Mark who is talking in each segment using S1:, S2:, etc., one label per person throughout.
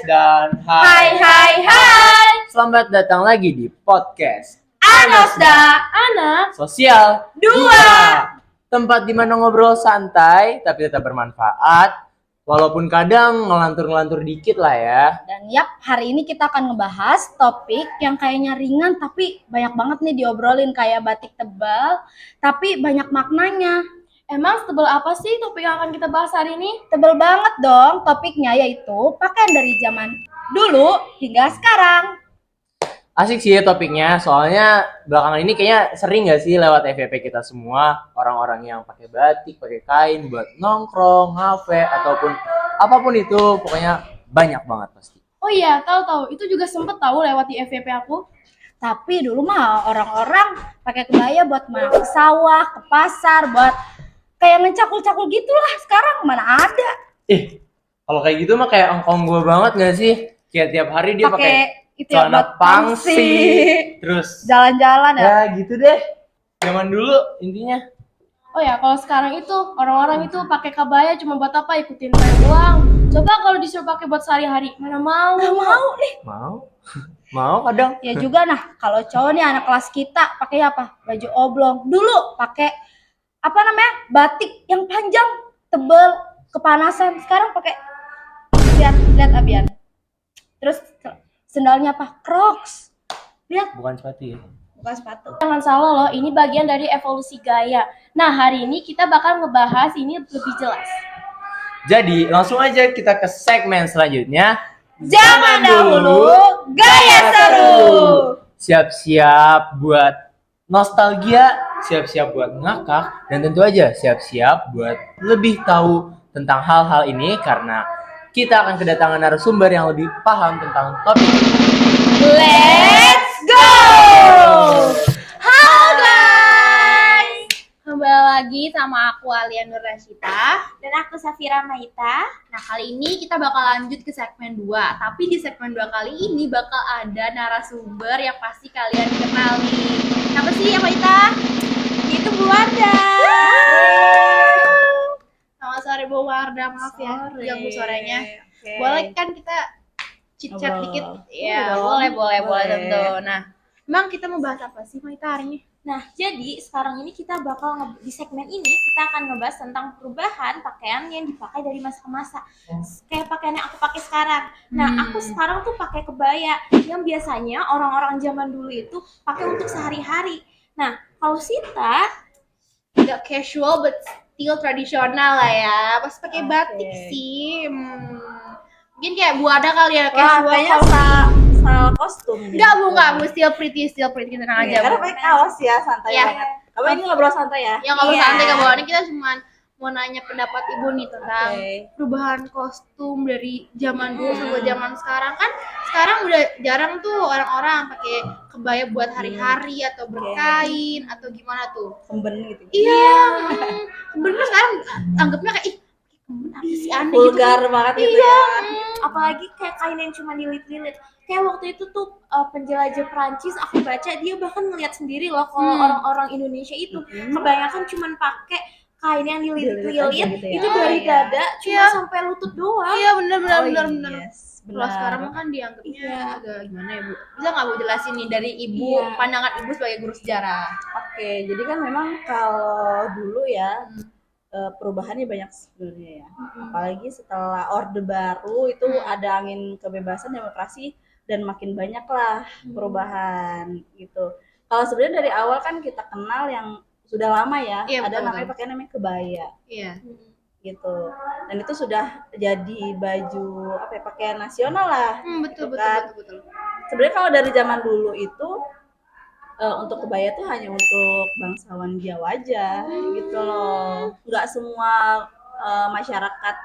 S1: dan
S2: Hai.
S1: Selamat datang lagi di podcast
S2: Anosda, anak
S1: Sosial
S2: dua.
S1: Tempat di mana ngobrol santai tapi tetap bermanfaat, walaupun kadang ngelantur-ngelantur dikit lah ya.
S2: Dan hari ini kita akan ngebahas topik yang kayaknya ringan tapi banyak banget nih diobrolin, kayak batik tebal tapi banyak maknanya.
S3: Emang setebal apa sih topik yang akan kita bahas hari ini?
S2: Tebel banget dong topiknya, yaitu pakaian dari zaman dulu hingga sekarang.
S1: Asik sih topiknya, soalnya belakangan ini kayaknya sering gak sih lewat FYP kita semua orang-orang yang pakai batik, pakai kain buat nongkrong, ngafe, ataupun apapun itu, pokoknya banyak banget pasti.
S3: Oh iya, tahu. Itu juga sempet tahu lewat di FYP aku.
S2: Tapi dulu mah orang-orang pakai kebaya buat kemana, ke sawah, ke pasar, buat kayak ngecakul-cakul gitulah. Sekarang mana ada.
S1: Kalau kayak gitu mah kayak engkong gue banget gak sih? Kayak tiap hari dia pakai
S2: itu ya,
S1: celana
S2: buat
S1: pangsi, terus
S2: jalan-jalan ya.
S1: ya gitu deh. Zaman dulu intinya.
S3: Oh ya, kalau sekarang itu orang-orang itu pakai kebaya cuma buat apa? Ikutin tren doang. Coba kalau disuruh pakai buat sehari-hari, mana mau?
S2: Gak mau nih.
S1: Mau kadang.
S2: Ya juga nah, kalau cowok nih anak kelas kita pakai apa? Baju oblong. Dulu pakai apa namanya? Batik yang panjang, tebel, kepanasan. Sekarang pakai lihat Abian. Terus sendalnya apa? Crocs. Lihat,
S1: Bukan sepatu ya.
S2: bukan sepatu.
S3: Jangan salah loh, ini bagian dari evolusi gaya. Nah, hari ini kita bakal ngebahas ini lebih jelas.
S1: Jadi langsung aja kita ke segmen selanjutnya.
S2: Zaman dahulu gaya seru.
S1: Siap-siap buat nostalgia, siap-siap buat ngakak, dan tentu aja siap-siap buat lebih tahu tentang hal-hal ini karena kita akan kedatangan narasumber yang lebih paham tentang topik ini.
S2: Let's go. Halo guys.
S3: Kembali lagi sama aku Alia Nur Rasyita.
S2: Dan aku Safira Maita.
S3: Nah, kali ini kita bakal lanjut ke segmen 2. Tapi di segmen 2 kali ini bakal ada narasumber yang pasti kalian kenali. Siapa sih ya, Maita?
S2: Itu Bu Wanda.
S3: Selamat sore Bu Warda, maaf ya ganggu suaranya.
S2: Okay.
S3: Boleh kan kita chit-chat
S2: Ngobrol.
S3: dikit? Ya,
S2: Boleh
S3: boleh tentu. Nah, emang kita mau bahas apa sih Maita hari ini?
S4: Nah, jadi sekarang ini kita bakal di segmen ini kita akan ngebahas tentang perubahan pakaian yang dipakai dari masa ke masa. Kayak pakaian yang aku pakai sekarang. Nah, aku sekarang tuh pakai kebaya yang biasanya orang-orang zaman dulu itu pakai untuk sehari-hari. Nah, kalau Sita
S3: Agak casual but still tradisional lah ya. Pas pakai
S2: Oke.
S3: batik sih. Mungkin kayak Bu Ada kali ya
S2: Wah,
S3: casual.
S2: kayaknya soal kostum.
S3: Enggak, Bu, still pretty tenang aja.
S2: Karena
S3: Bu.
S2: pakai kaos ya, santai
S3: Iya.
S2: banget. Kamu ini ngobrol santai ya?
S3: Yang ngobrol
S2: Iya.
S3: santai ke Bu Ada, kita cuma mau nanya pendapat Ibu nih tentang
S2: Oke.
S3: perubahan kostum dari zaman dulu sampai zaman sekarang. Kan sekarang udah jarang tuh orang-orang pakai kebaya buat hari-hari atau berkain atau gimana tuh.
S2: Kemben gitu.
S3: Iya, bener sekarang anggapnya kayak ih, kemben apa sih aneh gitu.
S2: Vulgar banget gitu
S4: iya,
S2: ya.
S4: apalagi kayak kain yang cuma dililit-lilit. Kayak waktu itu tuh penjelajah Prancis aku baca dia bahkan ngeliat sendiri loh kalau orang-orang Indonesia itu kebanyakan cuma pakai kain yang
S2: Dililit
S4: dililit-lilit
S2: aja gitu ya.
S4: itu
S2: Oh,
S4: dari
S2: iya.
S4: dada cuma
S3: Iya.
S4: sampai lutut doang.
S3: Iya bener.
S2: Yes,
S3: Kalau
S2: benar.
S3: sekarang mah kan dianggapnya
S4: Iya.
S3: agak gimana ya Bu? Bisa nggak Bu jelasin nih dari Ibu,
S4: Iya.
S3: pandangan Ibu sebagai guru sejarah?
S2: Oke, jadi kan memang kalau dulu ya perubahannya banyak sebenarnya ya. Apalagi setelah Orde Baru itu ada angin kebebasan demokrasi dan makin banyak lah perubahan gitu. Kalau sebenarnya dari awal kan kita kenal yang sudah lama ya,
S3: Iya,
S2: ada
S3: betul.
S2: namanya kebaya
S3: Iya.
S2: gitu. Dan itu sudah jadi baju apa ya, pakaian nasional lah.
S3: Betul.
S2: Sebenarnya kalau dari zaman dulu itu untuk kebaya tuh hanya untuk bangsawan Jawa aja gitu loh. Nggak semua masyarakat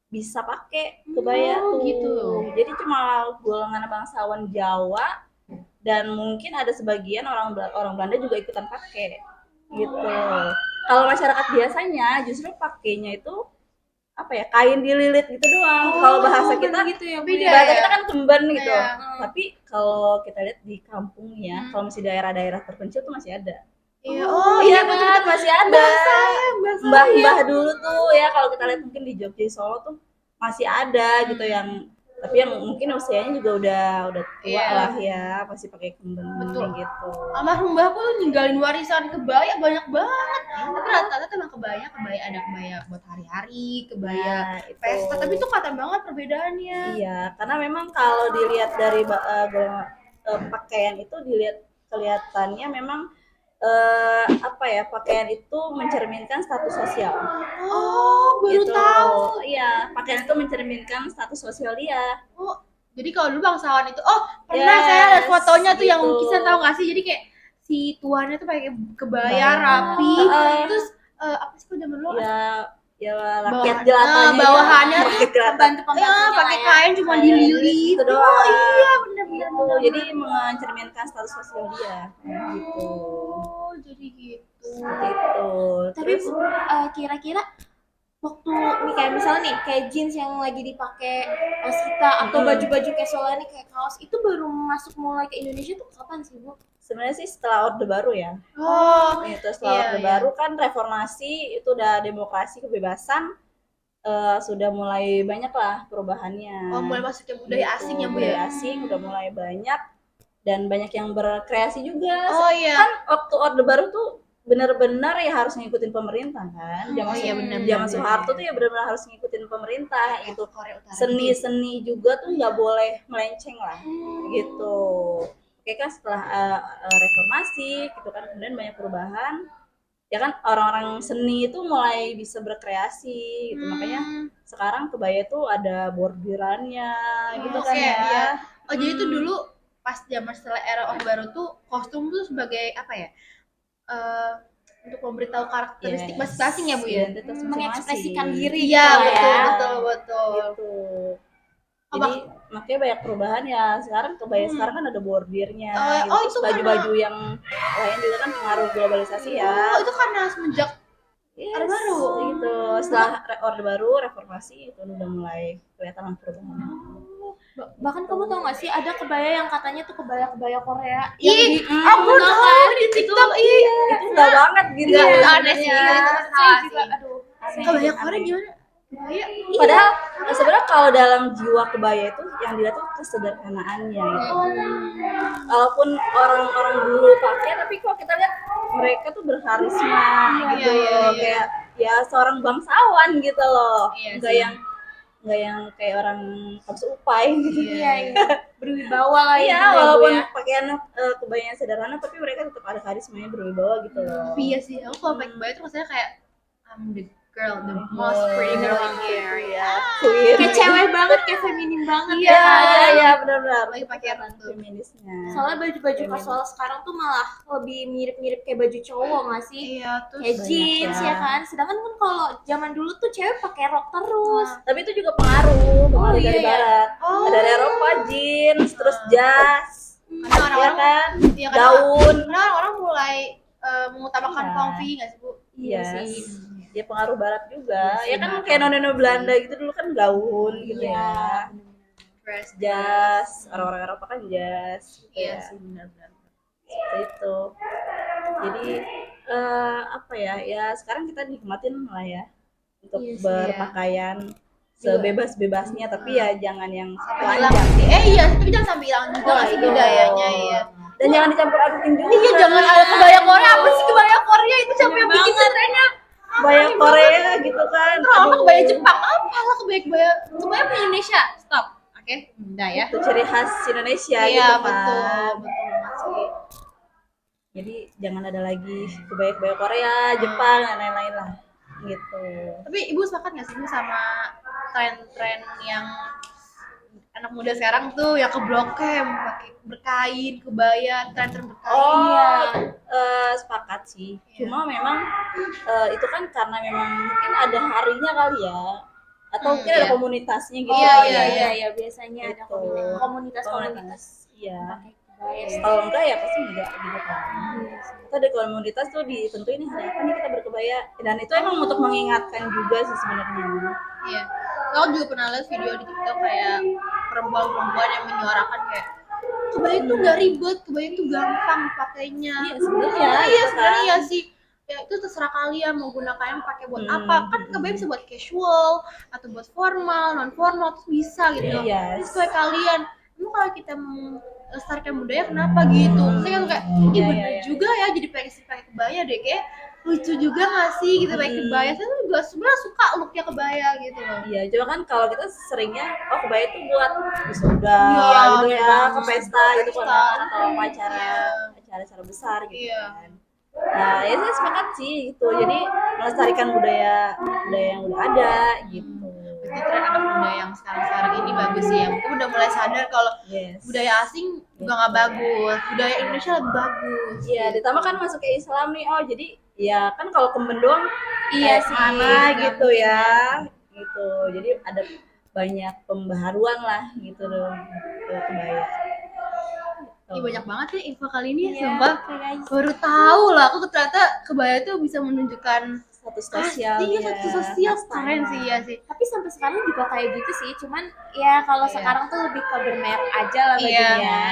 S2: bisa pakai kebaya tuh.
S3: gitu.
S2: Jadi cuma golongan bangsawan Jawa dan mungkin ada sebagian orang Belanda juga ikutan pakai gitu. Kalau masyarakat biasanya justru pakainya itu apa ya, kain dililit gitu doang. Kalau bahasa kita
S4: gitu ya,
S3: beda
S2: bahasa
S3: ya?
S2: kita kan kemben gitu.
S3: Iya.
S2: Tapi kalau kita lihat di kampung ya, kalau masih daerah-daerah terpencil tuh masih ada.
S3: Iya.
S2: Iya betul masih ada.
S3: bahasa
S2: Mbah-mbah dulu tuh ya, kalau kita lihat mungkin di Jogja Solo tuh masih ada gitu yang Tapi yang mungkin usianya juga udah tua
S3: Iya.
S2: lah ya, masih pakai kemben
S3: Betul.
S2: gitu.
S3: Almarhum mbakku tuh ninggalin warisan kebaya banyak banget. Tapi rata-rata emang kebaya ada kebaya buat hari-hari, kebaya
S2: Nah, itu.
S3: pesta. Tapi itu kelihatan banget perbedaannya.
S2: Iya, karena memang kalau dilihat dari pakaian itu kelihatannya memang apa ya, pakaian itu mencerminkan status sosial.
S3: Oh, baru
S2: Gitu.
S3: tahu.
S2: Iya, pakaian itu mencerminkan status sosial dia.
S3: Oh, jadi kalau dulu bangsawan itu, pernah saya lihat
S2: Yes,
S3: fotonya tuh yang
S2: gitu.
S3: lukisan, tahu nggak sih? Jadi kayak si tuannya tuh pakai kebaya
S2: Kebaya.
S3: rapi,
S2: Heeh.
S3: terus apa sih kok zaman dulu?
S2: Ya rakyat
S3: Bawahan-
S2: jelatannya.
S3: bawahannya tuh
S2: rakyat jelata.
S4: Pembantu-pembantunya
S3: pakai
S4: lah ya.
S3: kain cuma dililit.
S2: Itu doang.
S3: Iya, benar-benar.
S2: Gitu. Jadi mencerminkan status sosial dia. Gitu.
S3: Oh, jadi gitu.
S2: Seperti itu.
S4: Tapi
S2: Terus
S4: Bu, kira-kira waktu nih kayak misalnya nih kayak jeans yang lagi dipakai pas kita atau baju-baju casual ini kayak kaos itu baru masuk mulai ke Indonesia tuh kapan sih Bu?
S2: sebenarnya sih setelah Orde Baru ya.
S3: Oh,
S2: Itu setelah
S3: iya,
S2: Orde
S3: iya.
S2: Baru kan reformasi, itu udah demokrasi, kebebasan, sudah mulai banyak lah perubahannya.
S3: mulai masuknya budaya asing ya Bu
S2: Budaya
S3: ya.
S2: asing udah mulai banyak dan banyak yang berkreasi juga.
S3: Oh iya.
S2: Kan waktu Orde Baru tuh benar-benar ya harus ngikutin pemerintah kan.
S3: Oh iya, benar.
S2: Zaman Soeharto tuh ya benar-benar harus ngikutin pemerintah gitu.
S3: Korea Utara.
S2: Seni-seni juga tuh nggak boleh melenceng lah gitu. Oke kan setelah reformasi gitu kan kemudian banyak perubahan ya kan orang-orang seni itu mulai bisa berkreasi gitu makanya sekarang kebaya tuh ada bordirannya gitu kan
S3: Oke,
S2: ya.
S3: iya. Oh, jadi tuh dulu pas zaman setelah era Orde Baru tuh kostum tuh sebagai apa ya? Untuk memberitahu karakteristik
S2: Yes.
S3: masing-masing ya Bu ya.
S2: Identitas
S4: Mengekspresikan
S2: masing-masing.
S4: diri
S3: Iya,
S4: gitu lah
S3: betul,
S4: ya.
S3: betul.
S2: Gitu. Jadi makanya banyak perubahan ya. Sekarang kebaya sekarang kan ada bordirnya.
S3: Oh,
S2: Terus
S3: itu
S2: baju-baju yang lain juga kan pengaruh globalisasi ya.
S3: Oh, itu karena semenjak
S2: Yes,
S3: Orde Baru.
S2: gitu. Setelah Orde Baru reformasi itu udah mulai kelihatan perubahan.
S4: Bahkan kamu tau gak sih ada kebaya yang katanya tuh kebaya-kebaya Korea
S3: Ih,
S4: aku
S3: tahu di TikTok. Iya.
S2: Itu enggak banget gitu.
S3: Iya,
S2: ya.
S3: aneh sih.
S2: Iya.
S3: Itu
S4: saya
S3: salah
S4: juga
S3: sih.
S4: aduh
S3: Kebaya Korea gimana? Kebaya.
S2: Padahal sebenarnya kalau dalam jiwa kebaya itu yang dilihat tuh kesederhanaannya gitu. Walaupun orang-orang dulu pakai tapi kok kita lihat mereka tuh berkarisma gitu
S3: iya,
S2: loh.
S3: iya.
S2: Kayak ya seorang bangsawan gitu loh.
S3: Iya
S2: Enggak
S3: sih.
S2: enggak yang kayak orang kampus upai gitu.
S4: iya berwibawa lah
S2: Iya,
S4: ya
S2: walaupun pakaian kebayanya sederhana tapi mereka tetap ada karismanya berwibawa gitu loh.
S3: Tapi iya sih, aku kalau pakai kebaya tuh rasanya kayak I'm the girl, the most pretty girl in here.
S2: Ya, queer.
S4: kayak cewek banget kayak feminim banget
S3: Iya,
S2: Iya, iya benar-benar.
S3: Lagi pakai apa tuh?
S2: Feminisnya.
S4: soalnya baju-baju kasual sekarang tuh malah lebih mirip-mirip kayak baju cowok nggak sih
S3: Iya, terus
S4: kayak
S2: banyak
S4: jeans
S2: ya.
S4: ya kan sedangkan kan kalau zaman dulu tuh cewek pakai rok terus
S2: Tapi itu juga pengaruh
S4: Oh,
S2: dari
S4: iya, iya.
S2: barat.
S3: Oh.
S2: Dari Eropa jeans, terus jas,
S3: karena
S2: ya
S3: orang-orang
S2: kan,
S3: iya,
S2: daun.
S3: karena orang mulai mengutamakan
S2: Iya.
S3: comfy nggak sih Bu?
S2: Iya
S4: sih.
S2: sih. Ya pengaruh barat juga.
S3: Iya
S2: Ya
S3: sih,
S2: kan
S3: barat.
S2: kayak nona Belanda gitu dulu kan gaun gitu
S4: Iya.
S2: ya.
S3: Dress,
S2: Jas, orang-orang Eropa kan jas. Gitu
S3: Iya
S2: ya.
S3: sih, benar-benar.
S2: Seperti itu. Jadi apa ya? Ya sekarang kita nikmatin lah ya untuk
S4: Iya sih,
S2: berpakaian sebebas-bebasnya tapi ya jangan yang
S3: Hilang
S2: telanjang.
S3: sih. Iya, tapi jangan sampai hilang juga nggak sih
S2: Itu.
S3: budayanya iya.
S2: Dan jangan dicampur adukin juga.
S3: Iya, jangan ada kebaya Korea, apa sih kebaya Korea itu siapa yang bikin trennya?
S2: Kebaya Korea gitu kan.
S3: Apa
S2: Aduh.
S3: kebaya Jepang? Apalah kebaya kebaya punya Indonesia. Stop. Oke, udah ya.
S2: Itu ciri khas Indonesia
S3: Iya,
S2: gitu
S3: betul,
S2: kan.
S3: betul banget sih.
S2: Jadi jangan ada lagi kebaya-kebaya Korea, Jepang dan lain-lain lah. Gitu.
S3: Tapi Ibu sepakat nggak sih Bu sama tren-tren yang anak muda sekarang tuh yang ke Blok M pakai berkain, kebaya, tren-tren berkain.
S2: Oh, sepakat sih.
S3: Iya.
S2: Cuma memang itu kan karena memang mungkin ada harinya kali ya. Atau mungkin ada
S3: iya.
S2: komunitasnya gitu.
S3: Iya,
S2: kali
S3: iya,
S2: ya.
S4: iya biasanya ada
S2: Gitu.
S4: komunitas
S2: Iya.
S4: pakai kebaya
S2: Kalau enggak ya pasti enggak gitu kan. Kita ada komunitas tuh ditentuin nih hari apa nih kita berkebaya. Dan itu emang untuk mengingatkan juga sih sebenarnya.
S3: Iya. Aku juga pernah lihat video di TikTok kayak perempuan-perempuan yang menyuarakan kayak kebaya itu nggak ribet, kebaya itu gampang pakainya.
S2: Iya sebenarnya.
S3: Iya
S2: gitu
S3: sebenarnya
S2: kan.
S3: iya sih. Ya itu terserah kalian mau gunakannya pakai buat apa. Kan kebaya bisa buat casual atau buat formal, non formal tuh bisa gitu.
S2: Iya.
S3: Jadi sesuai kalian. Emang kalau kita melestarikan budaya kenapa gitu? Maksudnya kan kayak, ih bener juga ya jadi pakai kebaya deh, kayak lucu juga nggak sih gitu pakai kebaya. Saya tuh juga sebenarnya suka looknya kebaya gitu loh.
S2: Iya, cuma kan kalau kita seringnya kebaya itu buat wisuda
S3: Iya,
S2: gitu ya,
S3: benar.
S2: ke pesta gitu
S3: Pesta.
S2: kondangan atau apa acara besar gitu
S3: Iya.
S2: kan. Nah, ya saya sepakat sih gitu. Jadi melestarikan budaya yang udah ada gitu.
S3: Berarti tren anak muda yang sekarang ini bagus sih ya. Mungkin udah mulai sadar kalau
S2: Yes.
S3: budaya asing juga nggak bagus, budaya Indonesia lebih bagus.
S2: Iya, ditambah kan masuk ke Islam nih. Oh, jadi ya kan kalau kemben doang
S3: Iya
S2: kayak
S3: sih,
S2: mana
S3: nggak
S2: gitu
S3: mungkin
S2: ya. Gitu. Jadi ada banyak pembaharuan lah gitu loh ke kebaya.
S3: Ih, banyak banget ya info kali ini ya,
S4: Iya,
S3: sumpah.
S4: oke, guys.
S3: Baru tahu lah, aku ternyata kebaya tuh bisa menunjukkan
S2: Status sosial.
S3: iya, status sosial, keren sih ya sih.
S4: Tapi sampai sekarang juga kayak gitu sih, cuman ya kalau
S3: Iya.
S4: sekarang tuh lebih ke bermerek aja lah
S3: Iya.
S4: bajunya.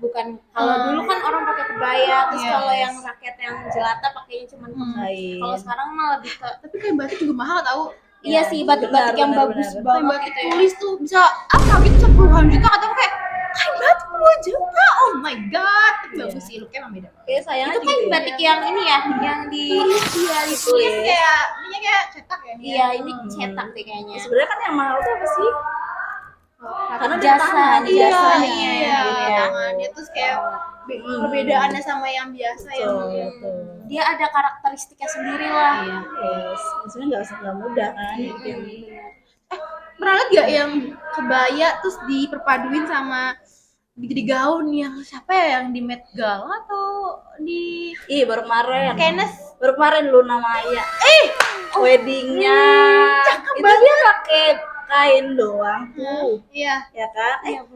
S4: Bukan kalau dulu kan orang pakai kebaya, terus
S3: Yes.
S4: kalau yang rakyat yang jelata pakainya cuman kain. Kalau sekarang mah lebih ke
S3: Tapi kain batik juga mahal tau.
S4: iya sih batik-batik yang
S2: benar,
S4: bagus
S2: benar.
S3: Kain
S4: banget
S3: batik
S4: gitu ya.
S3: tulis tuh bisa apa gitu, bisa puluhan juta, atau kayak kain batik puluhan juta. Oh my god, tapi bagus sih, looknya emang beda.
S2: Kayak sayangnya
S4: Itu kain batik yang ini ya, yang di iya ditulis
S3: Ini kayak, ini kayak cetak ya.
S4: iya ini cetak deh kayaknya.
S2: sebenarnya kan yang mahal tuh apa sih? Karena di
S4: Jasa,
S2: tangan,
S3: Iya,
S2: jasanya,
S3: iya,
S2: gitu.
S3: tangannya terus kayak perbedaannya sama yang biasa yang
S2: Betul.
S4: Dia ada karakteristiknya sendiri lah.
S2: Iya, yes. Sebenarnya nggak mudah kan.
S3: pernah lihat gak yang kebaya terus diperpaduin sama di gaun yang siapa ya, yang di Met Gala atau di
S2: Ih, baru kemarin.
S3: Kenes?
S2: Baru kemarin Luna Maya. Weddingnya. Itu dia pakai kain doang tuh.
S3: Iya.
S2: Ya kan?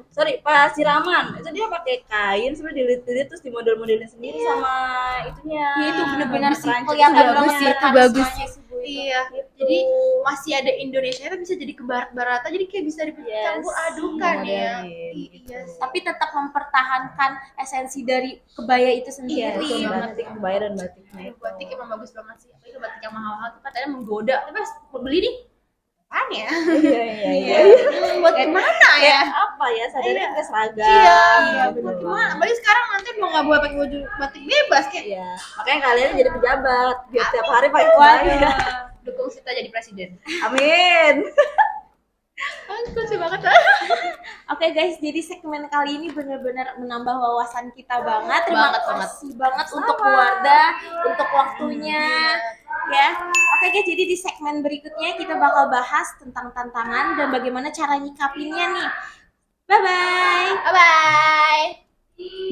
S2: Sorry, pas siraman. Itu dia pakai kain sebenarnya dililit-lilit terus dimodel-modelin sendiri sama itunya.
S4: Ya, itu benar-benar sih
S2: Prancis.
S4: kelihatan
S3: Itu bagus
S4: banget
S3: sih, itu
S4: karismanya
S3: bagus.
S4: sih, Bu, itu.
S3: Iya. Jadi masih ada Indonesia tapi bisa jadi ke barat-baratan, jadi kayak bisa dicampur adukan ya.
S2: Modelin,
S3: Iya sih.
S4: Tapi tetap mempertahankan esensi dari kebaya itu
S2: Iya,
S4: sendiri.
S2: itu batik, kebaya dan batiknya itu.
S3: Batik emang bagus banget sih. Apalagi batik yang mahal-mahal tuh katanya menggoda. Tapi pas beli nih, apaan ya?
S2: Iya.
S3: Buat gimana ya?
S2: Apa ya? Sadarnya pakai seragam.
S3: Iya,
S2: gitu.
S3: buat gimana? Apalagi sekarang nanti mau nggak boleh pakai baju batik bebas kayak.
S2: Iya, makanya kalian jadi pejabat biar tiap hari pakai kebaya.
S3: Dukung Sita jadi presiden.
S2: Amin.
S3: Bagus sih banget lah.
S4: Oke guys, jadi segmen kali ini benar-benar menambah wawasan kita banget. Terima
S3: Banget.
S4: kasih banget untuk Wardah, untuk waktunya. Ya, oke guys, jadi di segmen berikutnya kita bakal bahas tentang tantangan dan bagaimana cara nyikapinnya nih. Bye bye.
S3: Bye bye.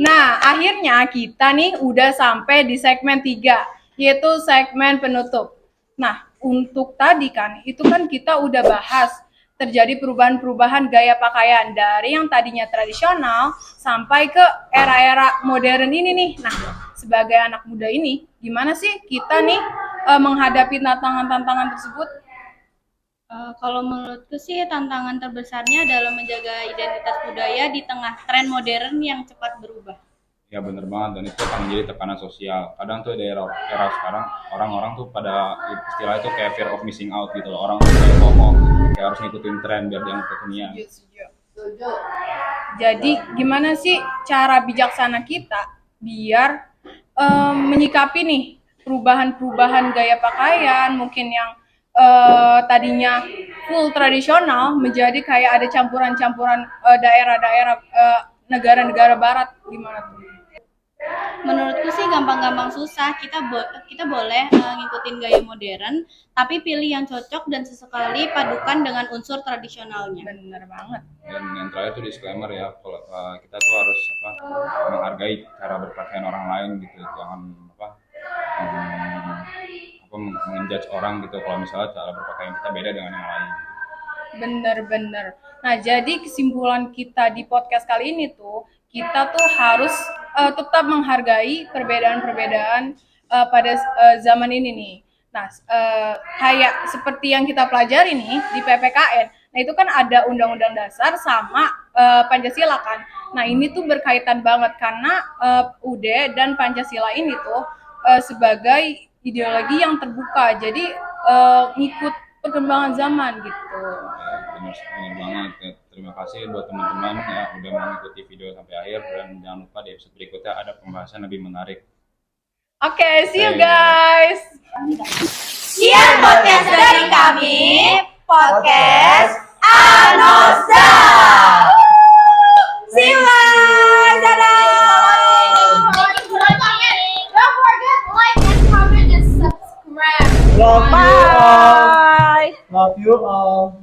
S5: Nah, akhirnya kita nih udah sampai di segmen 3, yaitu segmen penutup. Nah, untuk tadi kan, itu kan kita udah bahas terjadi perubahan-perubahan gaya pakaian dari yang tadinya tradisional sampai ke era-era modern ini nih. Nah, sebagai anak muda ini, gimana sih kita nih menghadapi tantangan-tantangan tersebut?
S6: Kalau menurutku sih tantangan terbesarnya adalah menjaga identitas budaya di tengah tren modern yang cepat berubah.
S7: Ya bener banget, dan itu akan menjadi tekanan sosial. Kadang tuh di era sekarang orang-orang tuh pada istilah itu kayak fear of missing out gitu loh. Orang tuh kayak kayak harus ngikutin tren biar dia kekinian.
S5: Jadi gimana sih cara bijaksana kita biar menyikapi nih perubahan-perubahan gaya pakaian, mungkin yang tadinya full tradisional menjadi kayak ada campuran-campuran daerah-daerah negara-negara barat, gimana tuh?
S6: Menurutku sih gampang-gampang susah. Kita boleh ngikutin gaya modern, tapi pilih yang cocok dan sesekali padukan dengan unsur tradisionalnya.
S5: Bener banget.
S7: Dan yang terakhir tuh disclaimer ya, kalau kita tuh harus menghargai cara berpakaian orang lain gitu, jangan menjudge orang gitu kalau misalnya cara berpakaian kita beda dengan yang lain.
S5: Bener-bener. Nah, jadi kesimpulan kita di podcast kali ini tuh, kita tuh harus tetap menghargai perbedaan-perbedaan pada zaman ini nih. Nah, kayak seperti yang kita pelajari nih di PPKN, nah itu kan ada Undang-Undang Dasar sama Pancasila kan. Nah, ini tuh berkaitan banget karena UUD dan Pancasila ini tuh sebagai ideologi yang terbuka. Jadi ngikut perkembangan zaman gitu.
S7: Benar banget. Ya, terima kasih buat teman-teman ya udah mengikuti video sampai akhir, dan jangan lupa di episode berikutnya ada pembahasan lebih menarik.
S5: Oke, see you
S7: Oke.
S5: guys.
S4: Sekian podcast dari kami, podcast Anosa. See you guys. Dadah.
S3: Don't forget like and comment and subscribe.
S1: Love you all.
S2: Bye.
S1: Love you all.